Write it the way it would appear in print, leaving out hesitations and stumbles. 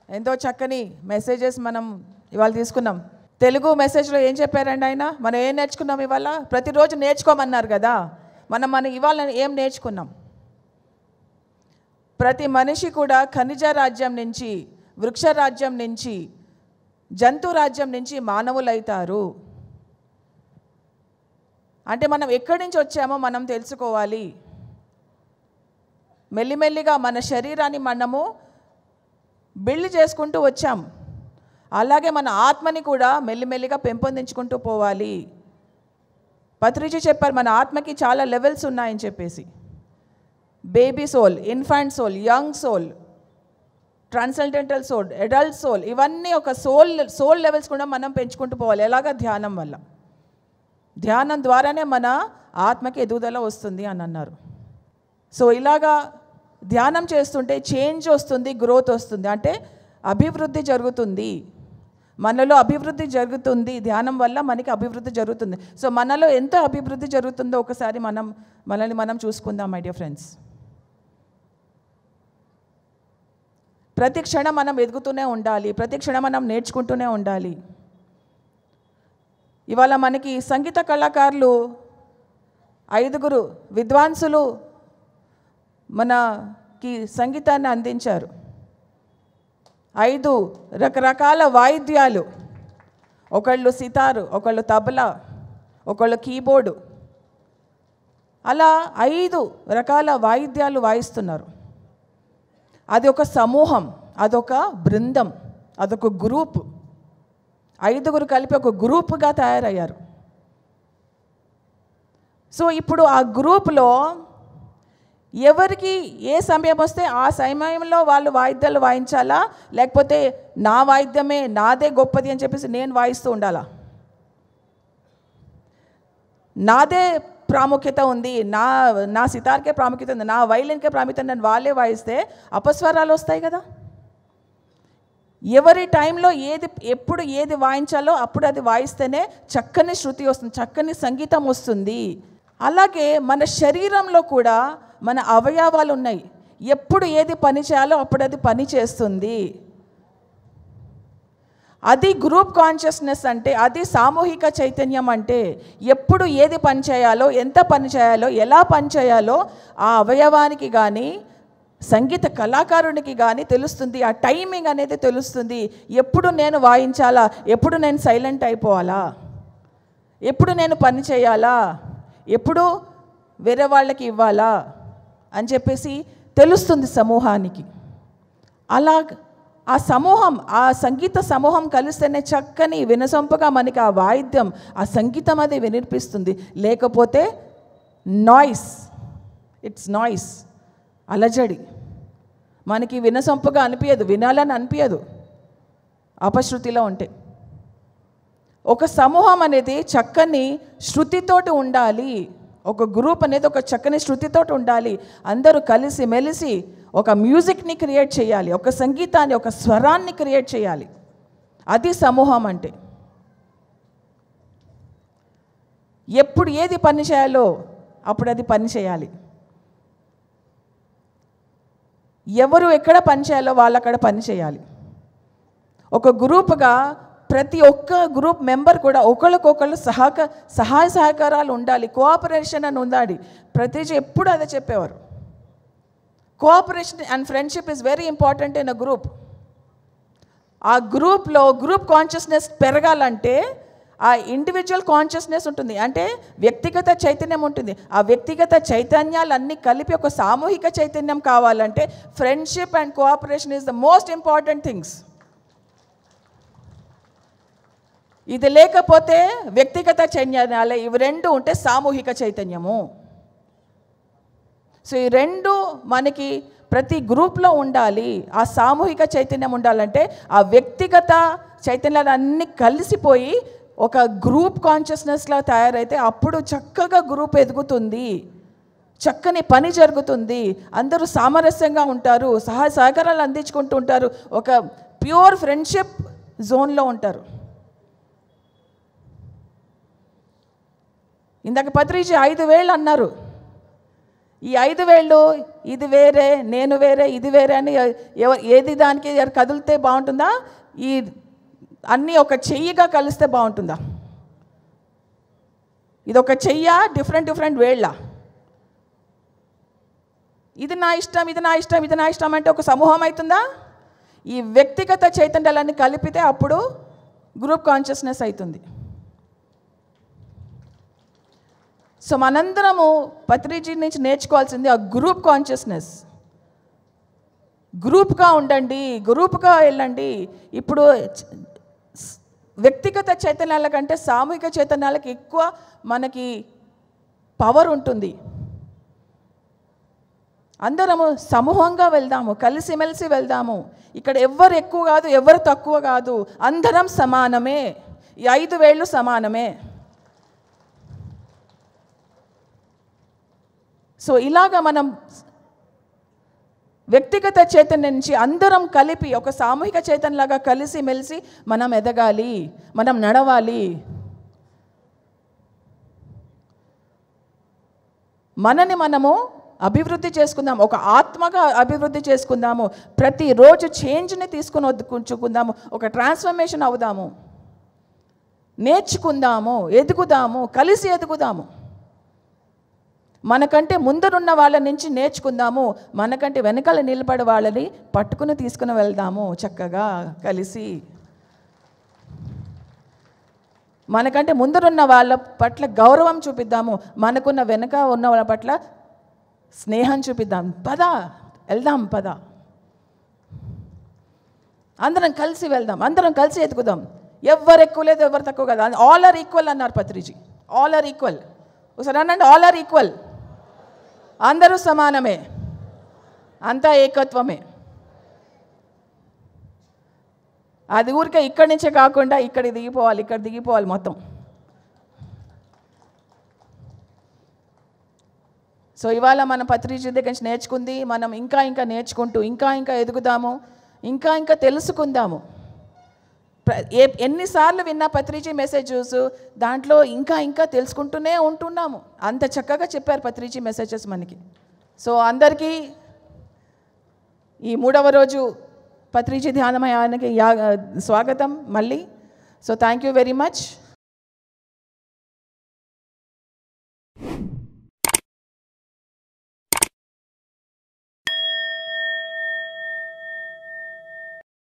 ఎంతో చక్కని మెసేజెస్ మనం ఇవాళ తీసుకున్నాం. తెలుగు మెసేజ్లో ఏం చెప్పారండి ఆయన? మనం ఏం నేర్చుకున్నాం ఇవాళ? ప్రతిరోజు నేర్చుకోమన్నారు కదా. మనం ఇవాళ ఏం నేర్చుకున్నాం? ప్రతి మనిషి కూడా ఖనిజ రాజ్యం నుంచి, వృక్ష రాజ్యం నుంచి, జంతు రాజ్యం నుంచి మానవులైతారు. అంటే మనం ఎక్కడి నుంచి వచ్చామో మనం తెలుసుకోవాలి. మెల్లిమెల్లిగా మన శరీరాన్ని మనము బిల్డ్ చేసుకుంటూ వచ్చాం. అలాగే మన ఆత్మని కూడా మెల్లిమెల్లిగా పెంపొందించుకుంటూ పోవాలి. పత్రిజీ చెప్పారు మన ఆత్మకి చాలా లెవెల్స్ ఉన్నాయని చెప్పేసి. Baby soul, infant soul, young soul, transcendental soul, adult soul, ఇవన్నీ ఒక సోల్ లెవెల్స్ కూడా మనం పెంచుకుంటూ పోవాలి. ఎలాగా? ధ్యానం వల్ల. ధ్యానం ద్వారానే మన ఆత్మకి ఎదుగుదల వస్తుంది అని అన్నారు. సో ఇలాగా ధ్యానం చేస్తుంటే చేంజ్ వస్తుంది, గ్రోత్ వస్తుంది, అంటే అభివృద్ధి జరుగుతుంది. మనలో అభివృద్ధి జరుగుతుంది. ధ్యానం వల్ల మనకి అభివృద్ధి జరుగుతుంది. సో మనలో ఎంత అభివృద్ధి జరుగుతుందో ఒకసారి మనల్ని మనం చూసుకుందాం మై డియర్ ఫ్రెండ్స్. ప్రతి క్షణం మనం ఎదుగుతూనే ఉండాలి. ప్రతి క్షణం మనం నేర్చుకుంటూనే ఉండాలి. ఇవాళ మనకి సంగీత కళాకారులు 5 విద్వాంసులు మనకి సంగీతాన్ని అందించారు. 5 రకరకాల వాయిద్యాలు, ఒకళ్ళు సితారు, ఒకళ్ళు తబలా, ఒకళ్ళు కీబోర్డు, అలా 5 రకాల వాయిద్యాలు వాయిస్తున్నారు. అది ఒక సమూహం, అదొక బృందం, అదొక గ్రూప్. 5 కలిపి ఒక గ్రూప్గా తయారయ్యారు. సో ఇప్పుడు ఆ గ్రూప్లో ఎవరికి ఏ సమయం వస్తే ఆ సమయంలో వాళ్ళు వాయిద్యాలు వాయించాలా, లేకపోతే నా వాయిద్యమే నాదే గొప్పది అని చెప్పేసి నేను వాయిస్తూ ఉండాలా? నాదే ప్రాముఖ్యత ఉంది, నా సితార్కే ప్రాముఖ్యత ఉంది, నా వైలిన్కే ప్రాముఖ్యత ఉంది, వాళ్ళే వాయిస్తే అపస్వరాలు వస్తాయి కదా. ఎవరి టైంలో ఎప్పుడు ఏది వాయించాలో అప్పుడు అది వాయిస్తేనే చక్కని శృతి వస్తుంది, చక్కని సంగీతం వస్తుంది. అలాగే మన శరీరంలో కూడా మన అవయవాలు ఉన్నాయి. ఎప్పుడు ఏది పని చేయాలో అప్పుడు అది పని చేస్తుంది. అది గ్రూప్ కాన్షియస్నెస్ అంటే, అది సామూహిక చైతన్యం అంటే ఎప్పుడు ఏది పని చేయాలో, ఎంత పని చేయాలో, ఎలా పని చేయాలో ఆ అవయవానికి కానీ సంగీత కళాకారునికి కానీ తెలుస్తుంది. ఆ టైమింగ్ అనేది తెలుస్తుంది. ఎప్పుడు నేను వాయించాలా, ఎప్పుడు నేను సైలెంట్ అయిపోవాలా, ఎప్పుడు నేను పని చేయాలా, ఎప్పుడు వేరే వాళ్ళకి ఇవ్వాలా అని చెప్పేసి తెలుస్తుంది సమూహానికి. అలా ఆ సమూహం, ఆ సంగీత సమూహం కలిస్తేనే చక్కని వినసొంపుగా మనకి ఆ వాయిద్యం, ఆ సంగీతం అది వినిపిస్తుంది. లేకపోతే నాయిస్, ఇట్స్ నాయిస్, అలజడి, మనకి వినసొంపుగా అనిపించదు, వినాలని అనిపించదు అపశృతిలో ఉంటే. ఒక సమూహం అనేది చక్కని శృతితోటి ఉండాలి. ఒక గ్రూప్ అనేది ఒక చక్కని శృతితోటి ఉండాలి. అందరూ కలిసి మెలిసి ఒక మ్యూజిక్ని క్రియేట్ చేయాలి, ఒక సంగీతాన్ని, ఒక స్వరాన్ని క్రియేట్ చేయాలి. అది సమూహం అంటే. ఎప్పుడు ఏది పని చేయాలో అప్పుడు అది పని చేయాలి. ఎవరు ఎక్కడ పని చేయాలో వాళ్ళు అక్కడ పని చేయాలి. ఒక గ్రూప్గా ప్రతి ఒక్క గ్రూప్ మెంబర్ కూడా ఒకళ్ళకొకళ్ళు సహాయ సహకారాలు ఉండాలి, కోఆపరేషన్ అని ఉండాలి. ప్రతిజీ ఎప్పుడు అదే చెప్పేవారు. Cooperation and friendship is very important in a group. ఆ గ్రూప్లో గ్రూప్ కాన్షియస్నెస్ పెరగాలంటే ఆ ఇండివిజువల్ కాన్షియస్నెస్ ఉంటుంది, అంటే వ్యక్తిగత చైతన్యం ఉంటుంది. ఆ వ్యక్తిగత చైతన్యాలన్నీ కలిపి ఒక సామూహిక చైతన్యం కావాలంటే friendship and cooperation is the most important things. ఇది లేకపోతే వ్యక్తిగత చైతన్యాలే, ఇవి 2 ఉంటే సామూహిక చైతన్యము. సో ఈ 2 మనకి ప్రతి గ్రూప్లో ఉండాలి. ఆ సామూహిక చైతన్యం ఉండాలంటే ఆ వ్యక్తిగత చైతన్యాలన్నీ కలిసిపోయి ఒక గ్రూప్ కాన్షియస్నెస్లా తయారైతే అప్పుడు చక్కగా గ్రూప్ ఎదుగుతుంది, చక్కని పని జరుగుతుంది, అందరూ సామరస్యంగా ఉంటారు, సహాయ సహకారాలు అందించుకుంటూ ఉంటారు, ఒక ప్యూర్ ఫ్రెండ్షిప్ జోన్లో ఉంటారు. ఇందాక పత్రిజీ 5 వేళ్ళు అన్నారు. ఈ 5 వేళ్ళు ఇది వేరే, నేను వేరే, ఇది వేరే అని ఏది దానికి కదిలితే బాగుంటుందా? ఈ అన్నీ ఒక చెయ్యిగా కలిస్తే బాగుంటుందా? ఇది ఒక చెయ్య, డిఫరెంట్ వేళ్ళ. ఇది నా ఇష్టం, ఇది నా ఇష్టం, ఇది నా ఇష్టం అంటే ఒక సమూహం అవుతుందా? ఈ వ్యక్తిగత చైతన్యాలన్నీ కలిపితే అప్పుడు గ్రూప్ కాన్షియస్నెస్ అవుతుంది. సో మనందరము పత్రిజీ నుంచి నేర్చుకోవాల్సింది ఆ గ్రూప్ కాన్షియస్నెస్. గ్రూప్గా ఉండండి, గ్రూప్గా వెళ్ళండి. ఇప్పుడు వ్యక్తిగత చైతన్యాల కంటే సామూహిక చైతన్యాలకు ఎక్కువ మనకి పవర్ ఉంటుంది. అందరము సమూహంగా వెళ్దాము, కలిసిమెలిసి వెళ్దాము. ఇక్కడ ఎవరు ఎక్కువ కాదు, ఎవరు తక్కువ కాదు, అందరం సమానమే. ఈ 5 వేళ్ళు సమానమే. సో ఇలాగా మనం వ్యక్తిగత చైతన్యం నుంచి అందరం కలిపి ఒక సామూహిక చైతన్యలాగా కలిసి మెలిసి మనం ఎదగాలి, మనం నడవాలి. మనని మనము అభివృద్ధి చేసుకుందాము, ఒక ఆత్మగా అభివృద్ధి చేసుకుందాము. ప్రతిరోజు చేంజ్ని తీసుకుని వద్దుకుంచుకుందాము, ఒక ట్రాన్స్ఫర్మేషన్ అవుదాము, నేర్చుకుందాము, ఎదుగుదాము, కలిసి ఎదుగుదాము. మనకంటే ముందరున్న వాళ్ళ నుంచి నేర్చుకుందాము, మనకంటే వెనకాల నిలబడే వాళ్ళని పట్టుకుని తీసుకుని వెళ్దాము చక్కగా కలిసి. మనకంటే ముందరున్న వాళ్ళ పట్ల గౌరవం చూపిద్దాము, మనకున్న వెనక ఉన్న వాళ్ళ పట్ల స్నేహం చూపిద్దాం. పద వెళ్దాం, పద అందరం కలిసి వెళ్దాం, అందరం కలిసి ఎదుగుదాం. ఎవరు ఎక్కువ లేదు, ఎవరు తక్కువ కదా, ఆల్ ఆర్ ఈక్వల్ అన్నారు పత్రిజీ. All are equal. ఒకసారి అనండి, ఆల్ ఆర్ ఈక్వల్. అందరూ సమానమే, అంతా ఏకత్వమే. అది ఊరికే ఇక్కడి నుంచే కాకుండా ఇక్కడ దిగిపోవాలి, ఇక్కడ దిగిపోవాలి మొత్తం. సో ఇవాళ మన పత్రిజీ దగ్గర నుంచి నేర్చుకుంది, మనం ఇంకా నేర్చుకుంటూ ఇంకా ఎదుగుదాము, ఇంకా తెలుసుకుందాము. ఎన్నిసార్లు విన్నా పత్రిజీ మెసేజెస్, దాంట్లో ఇంకా తెలుసుకుంటూనే ఉంటున్నాము. అంత చక్కగా చెప్పారు పత్రిజీ మెసేజెస్ మనకి. సో అందరికీ ఈ 3వ రోజు పత్రిజీ ధ్యానమయానికి స్వాగతం మళ్ళీ. So thank you very much.